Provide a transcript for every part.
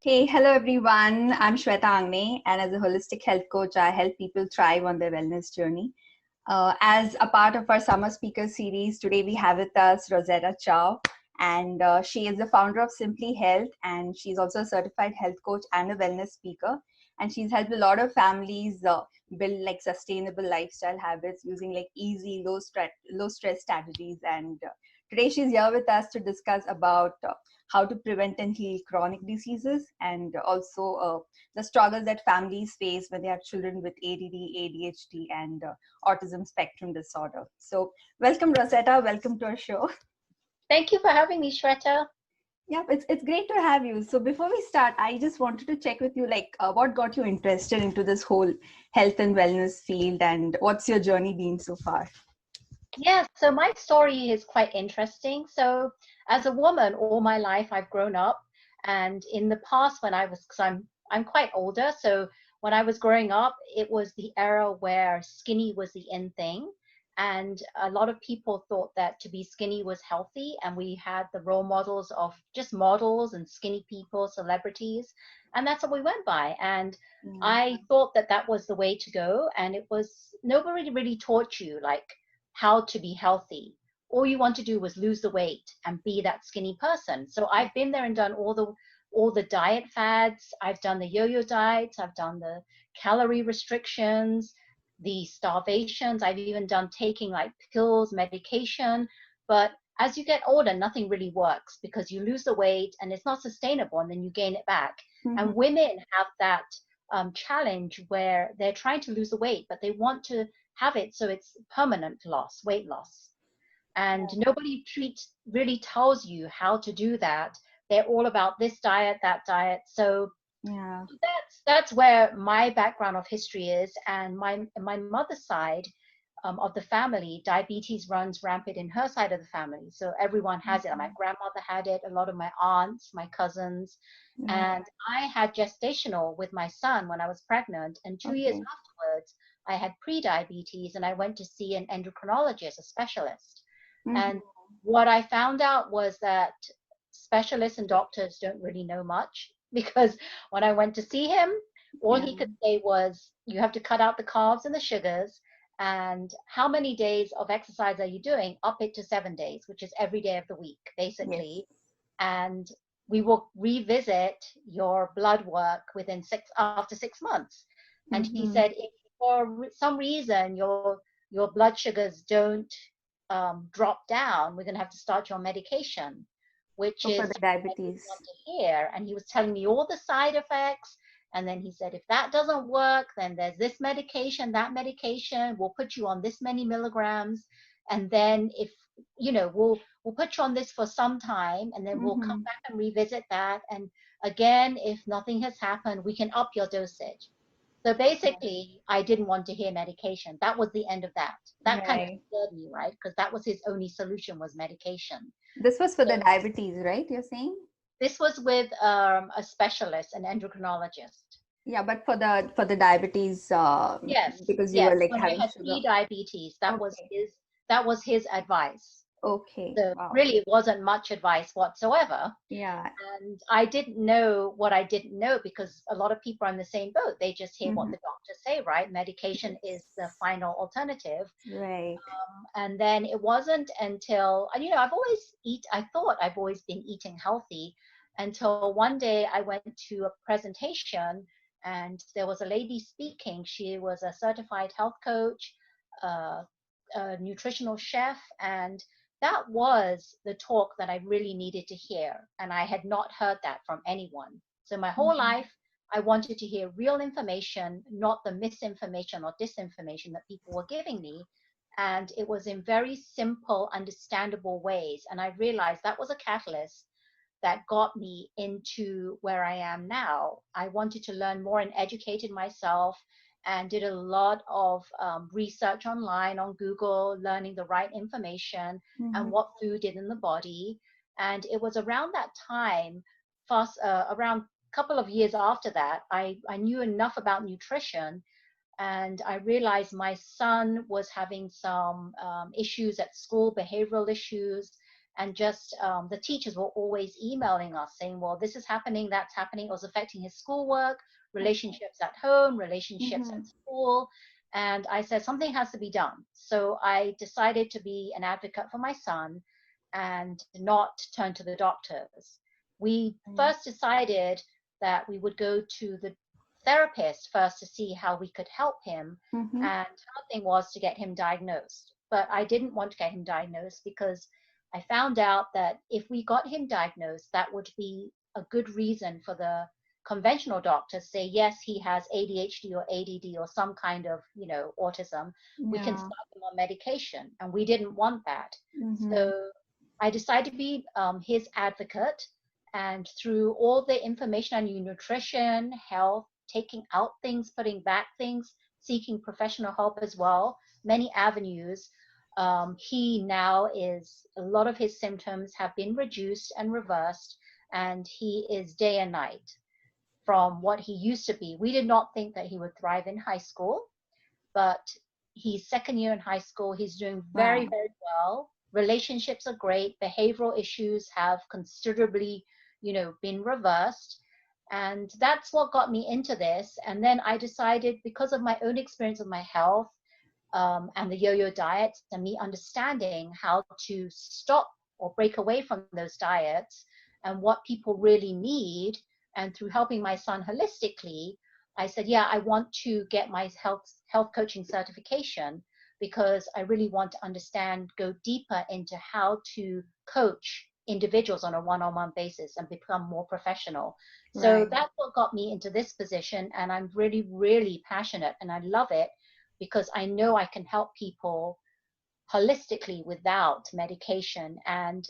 Hey, hello everyone. I'm Shweta, and as a holistic health coach, I help people thrive on their wellness journey. As a part of our summer speaker series, today we have with us Rosetta Chow, and she is the founder of Simply Health, and she's also a certified health coach and a wellness speaker. And she's helped a lot of families build like sustainable lifestyle habits using like easy, low stress strategies. And today she's here with us to discuss about how to prevent and heal chronic diseases, and also the struggles that families face when they have children with ADD, ADHD, and autism spectrum disorder. So, welcome, Rosetta. Welcome to our show. Thank you for having me, Shweta. Yeah, it's great to have you. So, before we start, I just wanted to check with you, like, what got you interested into this whole health and wellness field, and what's your journey been so far? Yeah, so my story is quite interesting. So, as a woman, all my life I've grown up, and in the past, when I was, because I'm quite older, so when I was growing up, it was the era where skinny was the in thing, and a lot of people thought that to be skinny was healthy, and we had the role models of just models and skinny people, celebrities, and that's what we went by. And Yeah. I thought that that was the way to go, and it was nobody really taught you like how to be healthy. All you want to do was lose the weight and be that skinny person. So I've been there and done all the diet fads. I've done the yo-yo diets. I've done the calorie restrictions, the starvations. I've even done taking like pills, medication. But as you get older, nothing really works because you lose the weight and it's not sustainable, and then you gain it back. Mm-hmm. And women have that challenge where they're trying to lose the weight, but they want to have it so it's permanent loss, weight loss. And nobody really tells you how to do that. They're all about this diet, that diet. So Yeah. that's where my background of history is. And my mother's side of the family, diabetes runs rampant in her side of the family. So everyone has it. My grandmother had it, a lot of my aunts, my cousins. Yeah. And I had gestational with my son when I was pregnant. And 2 years Okay. afterwards, I had pre-diabetes, and I went to see an endocrinologist, a specialist. Mm-hmm. And what I found out was that specialists and doctors don't really know much because when I went to see him, all Yeah. he could say was, you have to cut out the carbs and the sugars. And how many days of exercise are you doing? Up it to 7 days, which is every day of the week, Yes. basically. And we will revisit your blood work after 6 months. And he Mm-hmm. said, if for some reason your blood sugars don't drop down, we're going to have to start your medication, which So for is the what I didn't diabetes. want to hear. And he was telling me all the side effects. And then he said, if that doesn't work, then there's this medication, that medication. We'll put you on this many milligrams. And then if, we'll put you on this for some time, and then we'll come Mm-hmm. back and revisit that. And again, if nothing has happened, we can up your dosage. So basically, I didn't want to hear medication. That was the end of that. That kind of Right. scared me, right? Because that was his only solution, was medication. This was for the So diabetes, right? You're saying? this was with a specialist, an endocrinologist. Yeah, but for the diabetes, Yes, because you were yes. like When I having had sugar. pre-diabetes, Okay. that was his advice. Okay. So Wow. really, it wasn't much advice whatsoever. Yeah. And I didn't know what I didn't know because a lot of people are in the same boat. They just hear what Mm-hmm. the doctors say, right? Medication is the Yes. final alternative. Right. And then it wasn't until, I thought I've always been eating healthy until one day I went to a presentation and there was a lady speaking. She was a certified health coach, uh, a nutritional chef, and that was the talk that I really needed to hear. And I had not heard that from anyone. So my whole Mm-hmm. life, I wanted to hear real information, not the misinformation or disinformation that people were giving me. And it was in very simple, understandable ways. And I realized that was a catalyst that got me into where I am now. I wanted to learn more and educated myself and did a lot of research online on Google, learning the right information Mm-hmm. and what food did in the body. And it was around that time, around a couple of years after that, I knew enough about nutrition, and I realized my son was having some issues at school, behavioral issues, and just the teachers were always emailing us saying, well, this is happening, that's happening. It was affecting his schoolwork, relationships at home, relationships Mm-hmm. at school. And I said, something has to be done. So I decided to be an advocate for my son and not turn to the doctors. We first decided that we would go to the therapist first to see how we could help him. Mm-hmm. And our thing was to get him diagnosed. But I didn't want to get him diagnosed because I found out that if we got him diagnosed, that would be a good reason for the conventional doctor to say, yes, he has ADHD or ADD or some kind of, autism. We can Yeah. start him on medication. And we didn't want that. Mm-hmm. So I decided to be his advocate. And through all the information on nutrition, health, taking out things, putting back things, seeking professional help as well, many avenues, he now a lot of his symptoms have been reduced and reversed, and he is day and night from what he used to be. We did not think that he would thrive in high school, but he's second year in high school. He's doing very, Wow. very well. Relationships are great. Behavioral issues have considerably, been reversed. And that's what got me into this. And then I decided, because of my own experience with my health, and the yo-yo diets, and me understanding how to stop or break away from those diets and what people really need, and through helping my son holistically, I said, yeah, I want to get my health coaching certification, because I really want to understand, go deeper into how to coach individuals on a one-on-one basis and become more professional. So Right. that's what got me into this position, and I'm really, really passionate, and I love it, because I know I can help people holistically without medication. And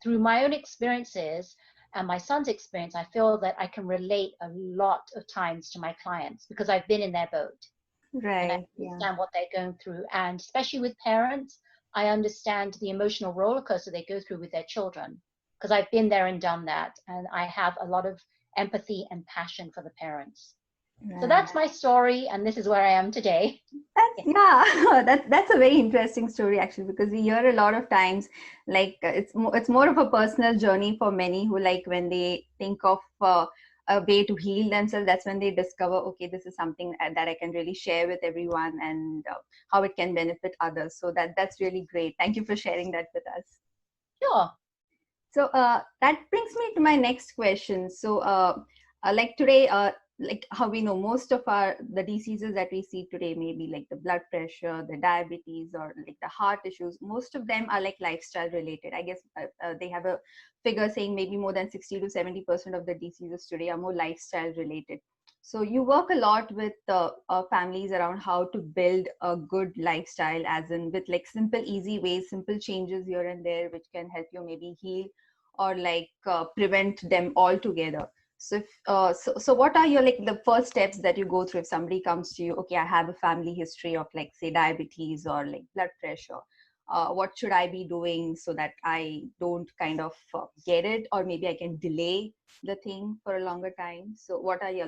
through my own experiences and my son's experience, I feel that I can relate a lot of times to my clients, because I've been in their boat and I Right. Yeah. understand what they're going through. And especially with parents, I understand the emotional roller coaster they go through with their children, because I've been there and done that. And I have a lot of empathy and passion for the parents. So Right. that's my story, and this is where I am today. That's yeah, that's a very interesting story actually, because we hear a lot of times like it's more of a personal journey for many who, like, when they think of a way to heal themselves, that's when they discover, okay, this is something that I can really share with everyone, and how it can benefit others. So that's really great. Thank you for sharing that with us. Sure. So that brings me to my next question. So, like today, like how we know most of the diseases that we see today, maybe like the blood pressure, the diabetes, or like the heart issues. Most of them are like lifestyle related. I guess they have a figure saying maybe more than 60 to 70% of the diseases today are more lifestyle related. So you work a lot with families around how to build a good lifestyle, as in with like simple, easy ways, simple changes here and there, which can help you maybe heal or like prevent them altogether. So, so what are your like the first steps that you go through if somebody comes to you? Okay, I have a family history of like say diabetes or like blood pressure. What should I be doing so that I don't kind of get it, or maybe I can delay the thing for a longer time? So, what are do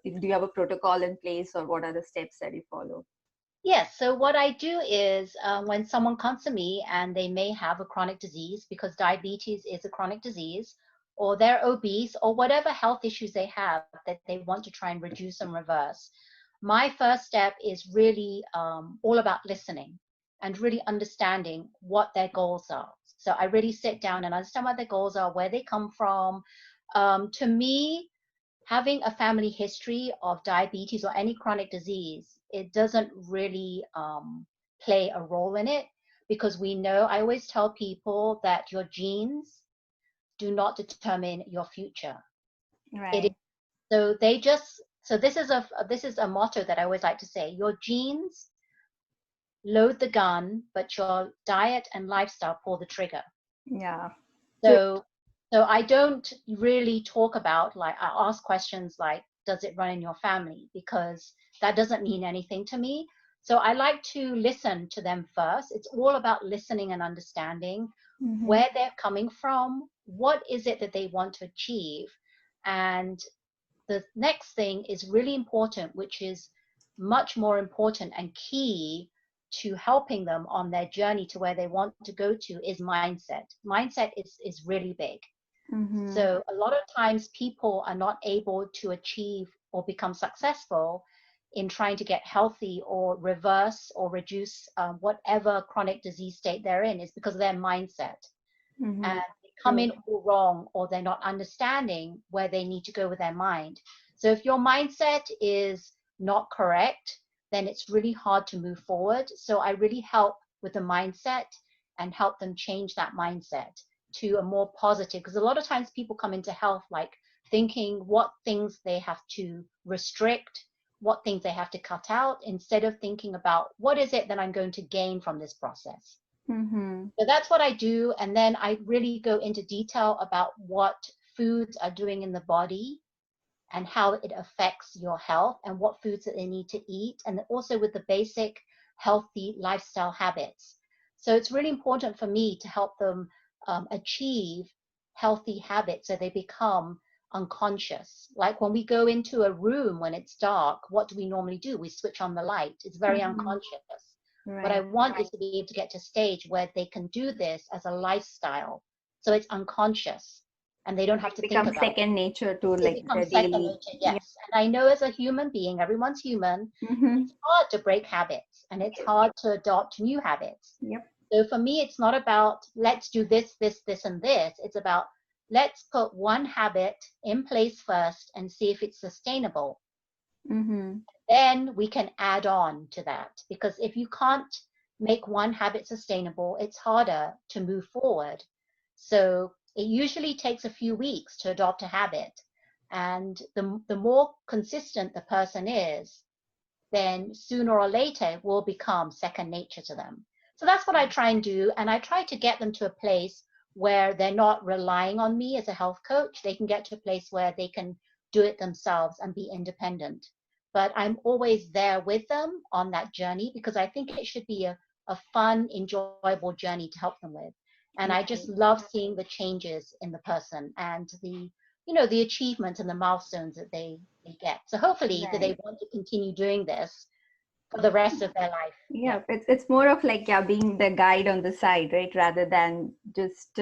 you have a protocol in place, or what are the steps that you follow? Yes. So what I do is, when someone comes to me and they may have a chronic disease, because diabetes is a chronic disease, or they're obese, or whatever health issues they have that they want to try and reduce and reverse, my first step is really all about listening and really understanding what their goals are. So I really sit down and understand what their goals are, where they come from. To me, having a family history of diabetes or any chronic disease, it doesn't really play a role in it, because we know, I always tell people that your genes do not determine your future. It is, Right. so they just, so this is a motto that I always like to say: your genes load the gun, but your diet and lifestyle pull the trigger. Yeah. True. So, so I don't really talk about, like, I ask questions like, does it run in your family? Because that doesn't mean anything to me. So I like to listen to them first. It's all about listening and understanding Mm-hmm. where they're coming from, what is it that they want to achieve. And the next thing is really important, which is much more important and key to helping them on their journey to where they want to go to is mindset. Mindset is really big. Mm-hmm. So a lot of times people are not able to achieve or become successful in trying to get healthy or reverse or reduce whatever chronic disease state they're in, is because of their mindset. Mm-hmm. And they come True. in all wrong, or they're not understanding where they need to go with their mind. So if your mindset is not correct, then it's really hard to move forward. So I really help with the mindset and help them change that mindset to a more positive, because a lot of times people come into health like thinking what things they have to restrict, what things they have to cut out, instead of thinking about what is it that I'm going to gain from this process. Mm-hmm. So that's what I do. And then I really go into detail about what foods are doing in the body and how it affects your health, and what foods that they need to eat, and also with the basic healthy lifestyle habits. So it's really important for me to help them achieve healthy habits so they become unconscious. Like when we go into a room when it's dark, what do we normally do? We switch on the light. It's very Mm-hmm. unconscious. What I Right. want is to be able to get to a stage where they can do this as a lifestyle. So it's unconscious and they don't have It to think becomes about it. second nature to It like the becomes second daily. nature, Yeah. yes. And I know as a human being, everyone's human, Mm-hmm. it's hard to break habits and it's Yes. hard to adopt new habits. Yep. So for me, it's not about let's do this, this, this, and this. It's about let's put one habit in place first and see if it's sustainable. Mm-hmm. Then we can add on to that. Because if you can't make one habit sustainable, it's harder to move forward. So it usually takes a few weeks to adopt a habit. And the more consistent the person is, then sooner or later it will become second nature to them. So that's what I try and do. And I try to get them to a place where they're not relying on me as a health coach. They can get to a place where they can do it themselves and be independent. But I'm always there with them on that journey because I think it should be a fun, enjoyable journey to help them with. And I just Right. love seeing the changes in the person and the achievements and the milestones that they get. So hopefully that they Right. want to continue doing this for the rest of their life. Yeah. Yeah, it's more of like, yeah, being the guide on the side, right? Rather than just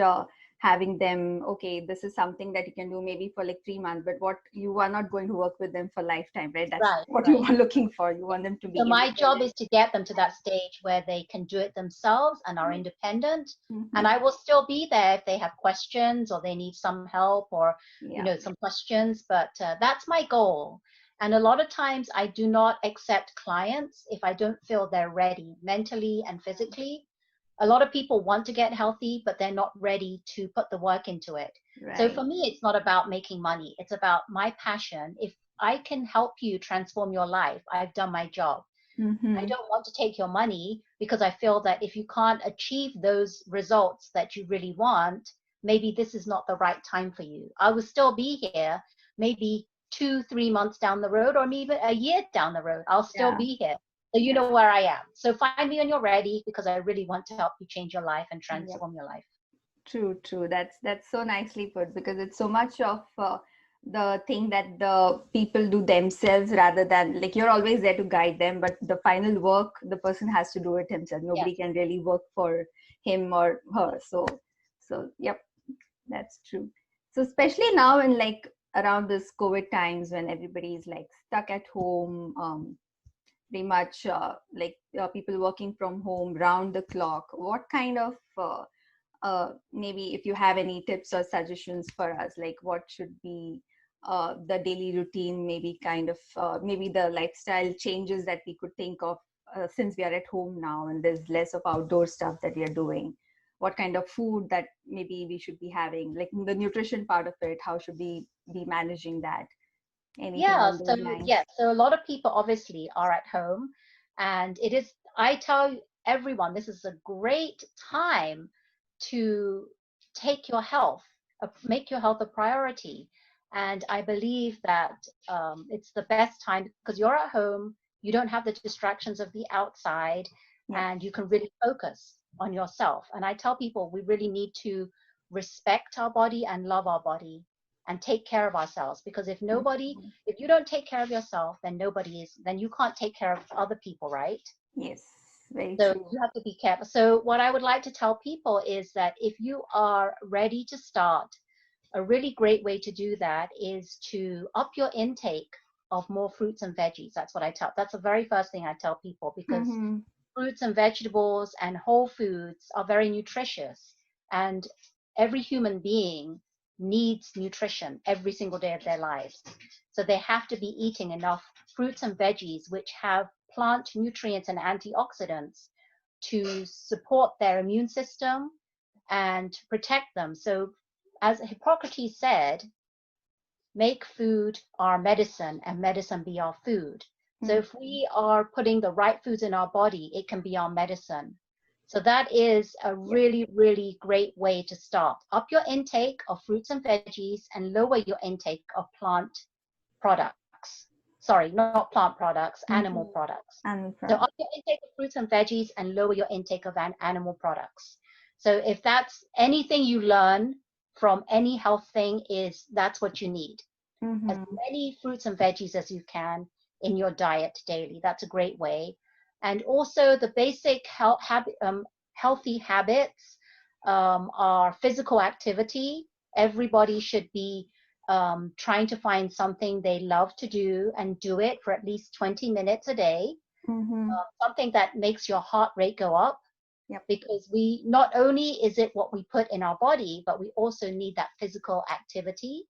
having them, okay, this is something that you can do maybe for like 3 months, but what you are not going to work with them for lifetime, right? That's Right, what you right. are looking for. You want them to So be my job is independent. to get them to that stage where they can do it themselves and are Yes. independent. And Mm-hmm. I will still be there if they have questions or they need some help or, Yeah. some questions. But that's my goal. And a lot of times I do not accept clients if I don't feel they're ready mentally and physically. A lot of people want to get healthy, but they're not ready to put the work into it. So Right. for me, it's not about making money. It's about my passion. If I can help you transform your life, I've done my job. I Mm-hmm. don't want to take your money because I feel that if you can't achieve those results that you really want, maybe this is not the right time for you. I will still be here, maybe 2, 3 months down the road, or maybe a year down the road. I'll still Yeah. be here. So you Yeah. know where I am. So find me when you're ready because I really want to help you change your life and Yep. transform your life. True, true. That's so nicely put because it's so much of the thing that the people do themselves rather than like you're always there to guide them, but the final work the person has to do it himself. Yes. Nobody can really work for him or her. So yep, that's true. So especially now in like around this COVID times when everybody is like stuck at home, pretty much people working from home round the clock. What kind of maybe if you have any tips or suggestions for us, like what should be the daily routine, maybe kind of maybe the lifestyle changes that we could think of since we are at home now and there's less of outdoor stuff that we are doing. What kind of food that maybe we should be having, like the nutrition part of it, how should we be managing that? Anything Yeah, along so those lines? yeah, so a lot of people obviously are at home, and it is, I tell everyone, this is a great time to take your health, make your health a priority. And I believe that it's the best time because you're at home, you don't have the distractions of the outside, Yep. and you can really focus on yourself. And I tell people we really need to respect our body and love our body and take care of ourselves because Mhm. if you don't take care of yourself, then then you can't take care of other people, right? Yes, very So true. you have to be careful. So what I would like to tell people is that if you are ready to start, a really great way to do that is to up your intake of more fruits and veggies. That's what I tell. That's the very first thing I tell people, because Mm-hmm. fruits and vegetables and whole foods are very nutritious, and every human being needs nutrition every single day of their lives. So they have to be eating enough fruits and veggies which have plant nutrients and antioxidants to support their immune system and protect them. So as Hippocrates said, make food our medicine and medicine be our food. So if we are putting the right foods in our body, it can be our medicine. So that is a Yep. really, really great way to start. Up your intake of fruits and veggies and lower your intake of plant products. Sorry, not plant products, animal Mm-hmm. products. And So up product. your intake of fruits and veggies and lower your intake of animal products. So if that's anything you learn from any health thing, is that's what you need. As Mm-hmm. many fruits and veggies as you can in your diet daily. That's a great way. And also the basic healthy habits are physical activity. Everybody should be trying to find something they love to do and do it for at least 20 minutes a day. Mm-hmm. Something that makes your heart rate go up, Yep. because we not only is it what we put in our body, but we also need that physical activity,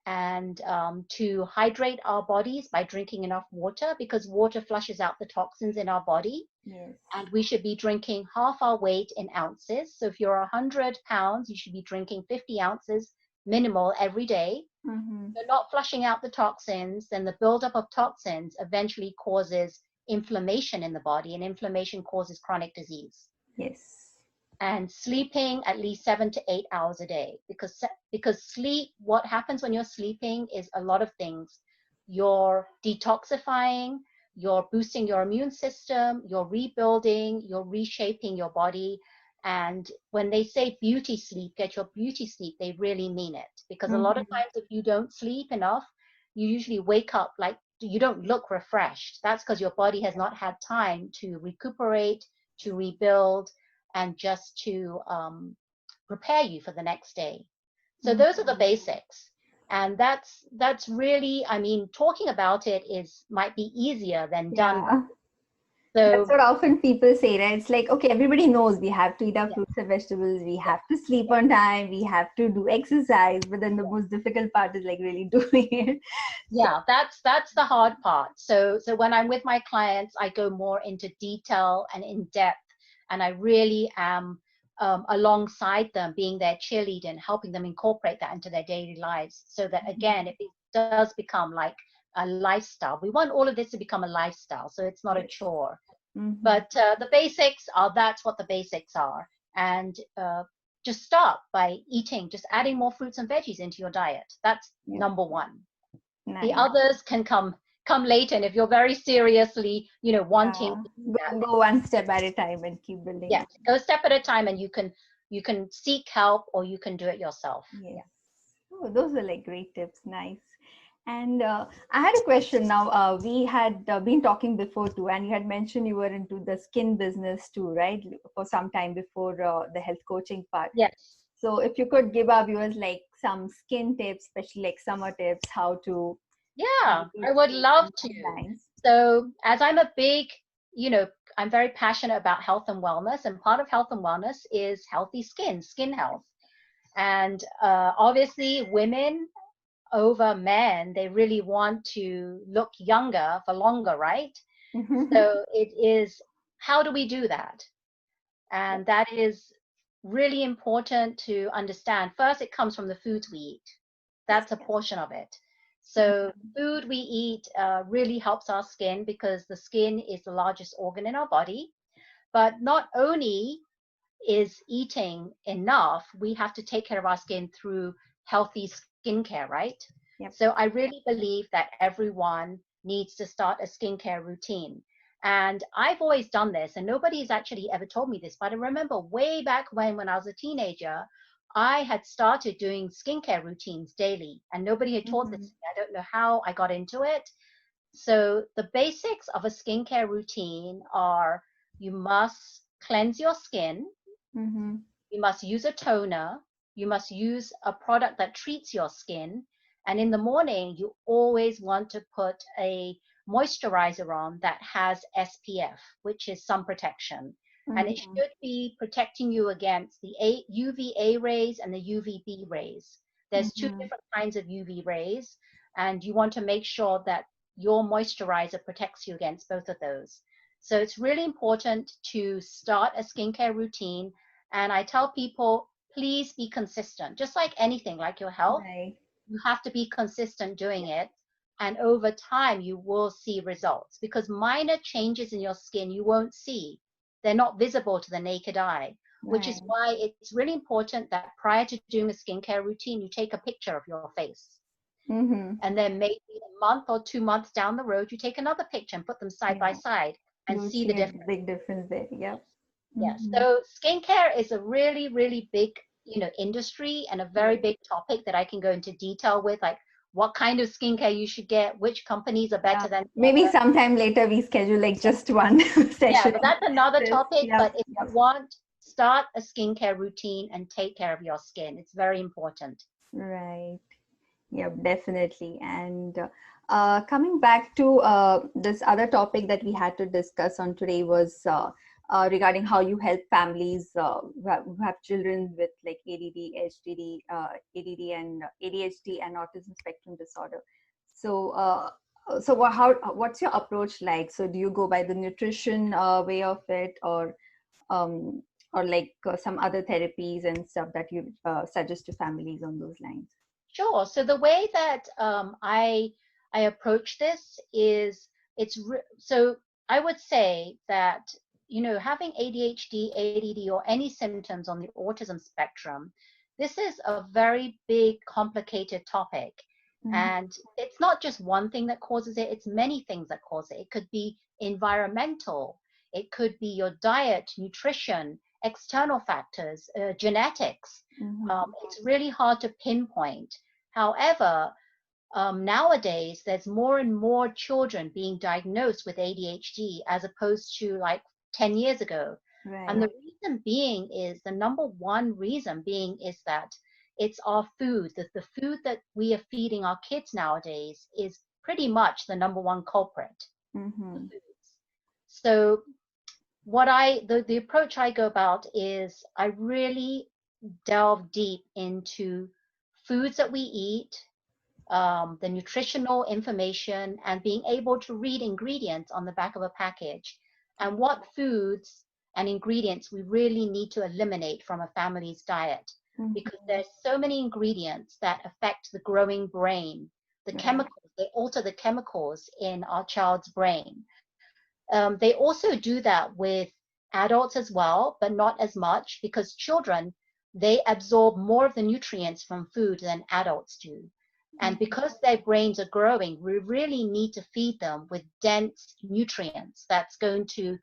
and to hydrate our bodies by drinking enough water, because water flushes out the toxins in our body. Yes. And we should be drinking half our weight in ounces. So if you're 100 pounds, you should be drinking 50 ounces minimal every day. Mm-hmm. If you're not flushing out the toxins, then the buildup of toxins eventually causes inflammation in the body, and inflammation causes chronic disease. Yes. And sleeping at least 7 to 8 hours a day, because sleep, what happens when you're sleeping is a lot of things. You're detoxifying, you're boosting your immune system, you're rebuilding, you're reshaping your body. And when they say beauty sleep, get your beauty sleep, they really mean it, because a lot of Mm-hmm. times if you don't sleep enough, you usually wake up like you don't look refreshed. That's because your body has not had time to recuperate, to rebuild, and just to prepare you for the next day. So those are the Mm-hmm. basics. And that's really, I mean, talking about it is might be easier than done. Yeah. That's So what often people say, right? It's like, okay, everybody knows we have to eat our yeah, fruits and vegetables, we yeah, have to sleep yeah, on time, we have to do exercise, but then the yeah. most difficult part is like really doing it. So, Yeah, that's the hard part. So when I'm with my clients, I go more into detail and in depth, and I really am alongside them, being their cheerleader and helping them incorporate that into their daily lives, so that again, if it does become like a lifestyle, we want all of this to become a lifestyle, so it's not a yes. chore. Mm-hmm. But the basics are, that's what the basics are. And just start by eating, just adding more fruits and veggies into your diet. That's Yep. number one. The Nice. others can come later, and if you're very seriously wanting Yeah. to do that, Go one step at a time and keep building yeah, up. go a step at a time, and you can seek help, or you can do it yourself. Yes. Yeah. Oh, those are like great tips. Nice. And I had a question now. We had been talking before too, and you had mentioned you were into the skin business too, right? For some time before the health coaching part. Yes. So if you could give our viewers like some skin tips, especially like summer tips, how to Yeah, eat I would things love along to. those lines. So as I'm a big, I'm very passionate about health and wellness, and part of health and wellness is healthy skin health. And obviously women over men, they really want to look younger for longer, right? So it is, how do we do that? And that is really important to understand. First, it comes from the foods we eat. Yes. That's a portion of it. Mhm. So food we eat really helps our skin, because the skin is the largest organ in our body. But not only is eating enough, we have to take care of our skin through healthy skincare, right? Yep. So I really believe that everyone needs to start a skincare routine. And I've always done this, and nobody's actually ever told me this, but I remember way back when I was a teenager, I had started doing skincare routines daily, and nobody had taught this Mhm. to me. I don't know how I got into it. So the basics of a skincare routine are you must cleanse your skin, Mm-hmm. you must use a toner, you must use a product that treats your skin, and in the morning, you always want to put a moisturizer on that has SPF, which is sun protection. And it Mm-hmm. should be protecting you against the UVA rays and the UVB rays. There's two Mm-hmm. different kinds of UV rays, and you want to make sure that your moisturizer protects you against both of those. So it's really important to start a skincare routine. And I tell people, please be consistent. Just like anything, like your health, Right. you have to be consistent doing it. And over time, you will see results, because minor changes in your skin you won't see. They're not visible to the naked eye, which is Right. why it's really important that prior to doing a skincare routine, you take a picture of your face. Mm-hmm. And then maybe a month or 2 months down the road, you take another picture and put them side by Yeah. side and You'll see the see a difference. big difference there. Yep. Yes. Mm-hmm. So skincare is a really, really big, industry, and a very Yes. big topic that I can go into detail with, like what kind of skincare you should get, which companies are Yeah. better than the Maybe other. sometime later we schedule like just one Yeah, session but on that's another this. topic. Yep. But if you Yep. want, start a skincare routine and take care of your skin. It's very important. Right. Yep, definitely. And coming back to this other topic that we had to discuss on today was regarding how you help families who have children with like ADD, HDD, ADD, and ADHD and autism spectrum disorder. So, what's your approach like? So, do you go by the nutrition way of it, um, or like some other therapies and stuff that you suggest to families on those lines? Sure. So the way that I approach this is so I would say that having ADHD, ADD, or any symptoms on the autism spectrum, this is a very big, complicated topic, Mhm. and it's not just one thing that causes it; it's many things that cause it. It could be environmental, it could be your diet, nutrition, external factors, genetics. Mhm. It's really hard to pinpoint. However, nowadays there's more and more children being diagnosed with ADHD as opposed to like 10 years ago. And Right. the reason being is the number one reason being is that it's our food. The food that we are feeding our kids nowadays is pretty much the number one culprit. The Mhm. foods. So the approach I go about is I really delve deep into foods that we eat, the nutritional information, and being able to read ingredients on the back of a package, and what foods and ingredients we really need to eliminate from a family's diet, because Mhm. there's so many ingredients that affect the growing brain, the Right. chemicals, they alter the chemicals in our child's brain. They also do that with adults as well, but not as much, because children, they absorb more of the nutrients from food than adults do. And Mhm. because their brains are growing, we really need to feed them with dense nutrients that's going to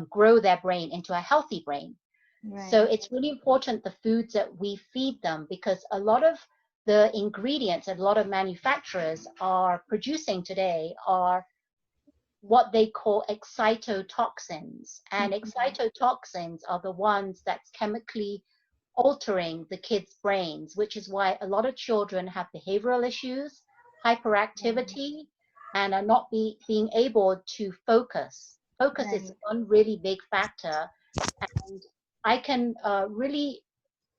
grow their brain into a healthy brain. So Right. it's really important the foods that we feed them, because a lot of the ingredients that a lot of manufacturers are producing today are what they call excitotoxins. And Mhm. excitotoxins are the ones that's chemically altering the kids' brains, which is why a lot of children have behavioral issues, hyperactivity, and are not being able to focus. Focus is Right. one really big factor. And I can really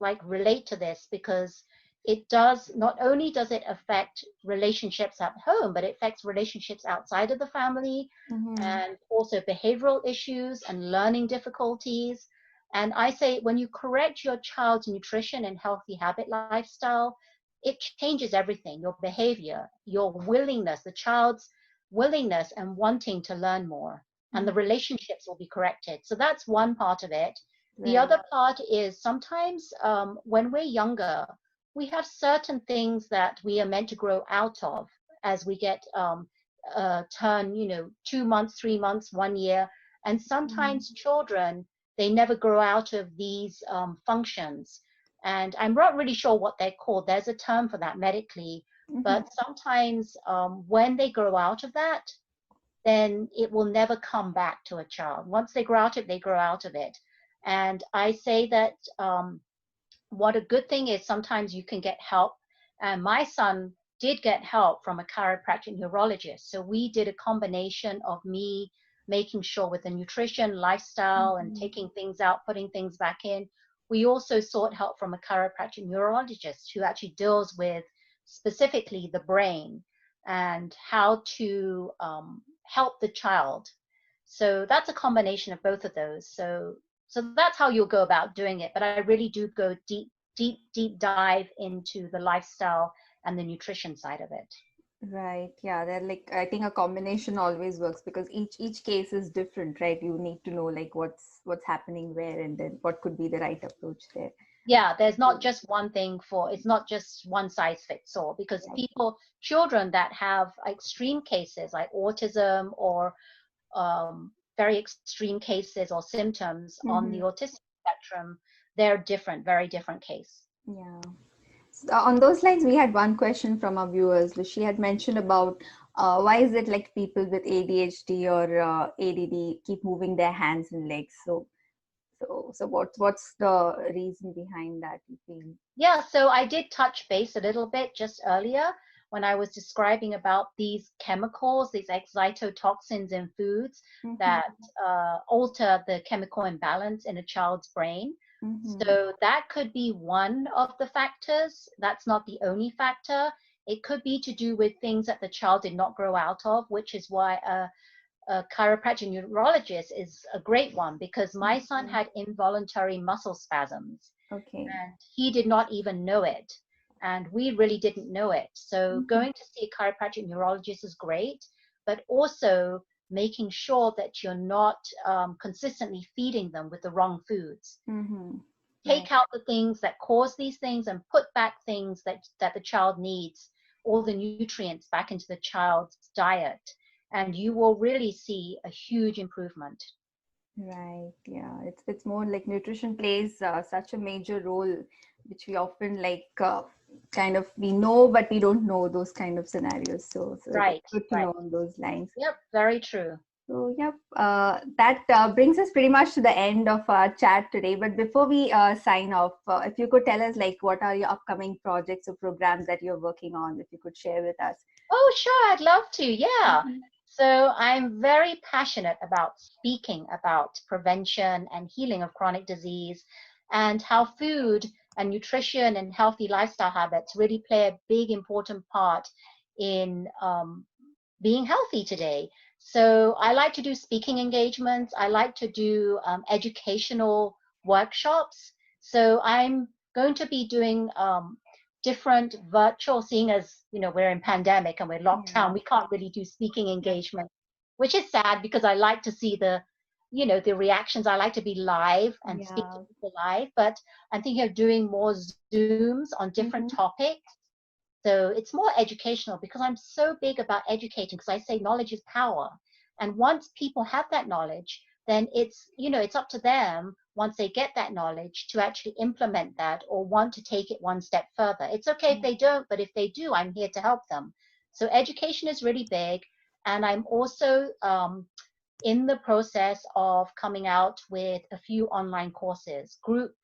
like relate to this, because it does not only does it affect relationships at home, but it affects relationships outside of the family, Mhm. and also behavioral issues and learning difficulties. And I say, when you correct your child's nutrition and healthy habit lifestyle, it changes everything: your behavior, your willingness, the child's willingness and wanting to learn more, and the Mhm. relationships will be corrected. So that's one part of it. The Right. other part is sometimes when we're younger, we have certain things that we are meant to grow out of as we get turn, 2 months, 3 months, 1 year. And Mhm. sometimes children, they never grow out of these functions. And I'm not really sure what they're called. There's a term for that medically. Mhm. But sometimes when they grow out of that, then it will never come back to a child. Once they grow out of it, they grow out of it. And I say that what a good thing is, sometimes you can get help. And my son did get help from a chiropractic neurologist. So we did a combination of me making sure with the nutrition, lifestyle, and Mm-hmm. taking things out, putting things back in. We also sought help from a chiropractic neurologist who actually deals with specifically the brain and how to help the child. So that's a combination of both of those. So that's how you'll go about doing it. But I really do go deep dive into the lifestyle and the nutrition side of it. Right. Yeah. They're like, I think a combination always works because each case is different, right? You need to know like what's happening where, and then what could be the right approach there. Yeah, there's not So, just one thing for, it's not just one size fits all, because right. children that have extreme cases like autism or very extreme cases or symptoms on the Mm-hmm. autistic spectrum, they're different, very different case. Yeah. So on those lines, we had one question from our viewers. She had mentioned about why is it like people with ADHD or ADD keep moving their hands and legs? So what's the reason behind that, you feel? Yeah, so I did touch base a little bit just earlier when I was describing about these chemicals, these excitotoxins in foods Mm-hmm. that alter the chemical imbalance in a child's brain. Mm-hmm. So that could be one of the factors. That's not the only factor. It could be to do with things that the child did not grow out of, which is why a chiropractic neurologist is a great one, because my son Okay. had involuntary muscle spasms Okay. and he did not even know it. And we really didn't know it. So Mm-hmm. going to see a chiropractic neurologist is great, but also making sure that you're not consistently feeding them with the wrong foods. Mm-hmm. Right. Take out the things that cause these things and put back things that the child needs, all the nutrients back into the child's diet. And you will really see a huge improvement. Right. Yeah. It's more like nutrition plays such a major role, which we often like kind of we know, but we don't know those kind of scenarios. So it's Right, good to right. know on those lines. Yep, very true. So yep, that brings us pretty much to the end of our chat today. But before we sign off, if you could tell us like what are your upcoming projects or programs that you're working on, if you could share with us. Oh, sure, I'd love to. Yeah. Mhm. So I'm very passionate about speaking about prevention and healing of chronic disease, and how food and nutrition and healthy lifestyle habits really play a big, important part in being healthy today. So I like to do speaking engagements. I like to do educational workshops. So I'm going to be doing different virtual, seeing as we're in pandemic and we're locked down, Yeah. we can't really do speaking Yeah. engagement, which is sad because I like to see the reactions. I like to be live and speak to Yeah. people live, but I'm thinking of doing more Zooms on different Mm-hmm. topics, so it's more educational, because I'm so big about educating, because I say knowledge is power. And once people have that knowledge, then it's up to them, once they get that knowledge, to actually implement that or want to take it one step further. It's okay if they don't, but if they do, I'm here to help them. So education is really big. And I'm also in the process of coming out with a few online courses, group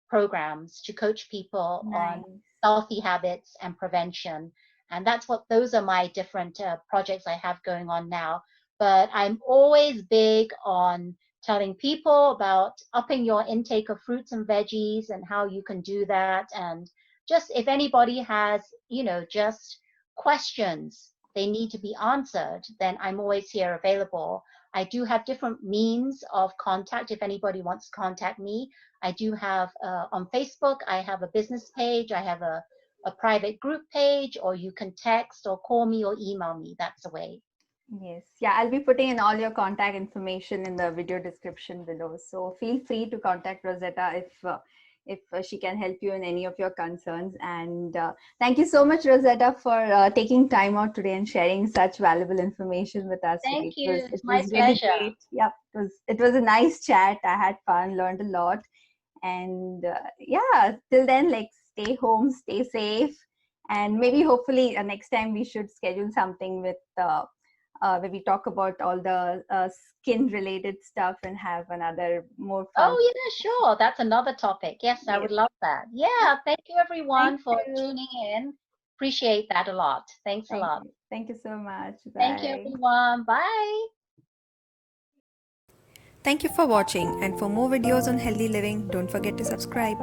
programs to coach people on Nice. healthy habits and prevention. And those are my different projects I have going on now. But I'm always big on telling people about upping your intake of fruits and veggies and how you can do that. And just if anybody has, just questions they need to be answered, then I'm always here available. I do have different means of contact if anybody wants to contact me. I do have on Facebook, I have a business page, I have a private group page, or you can text or call me or email me. That's the way. Yes. Yeah, I'll be putting in all your contact information in the video description below. So feel free to contact Rosetta if she can help you in any of your concerns. And thank you so much, Rosetta, for taking time out today and sharing such valuable information with us Thank today. you. It It's my was really pleasure. great. Yeah, it was a nice chat. I had fun, learned a lot. And yeah, till then, like stay home, stay safe, and maybe hopefully next time we should schedule something with where we talk about all the skin related stuff and have another more fun. Oh, yeah, sure. That's another topic. Yes, I Yes. would love that. Yeah, thank you Thank everyone for you. tuning in. Appreciate that a lot. Thanks a Thank lot. you. Thank you so much. Thank you, Bye. everyone. Bye. Thank you for watching, and for more videos on healthy living, don't forget to subscribe.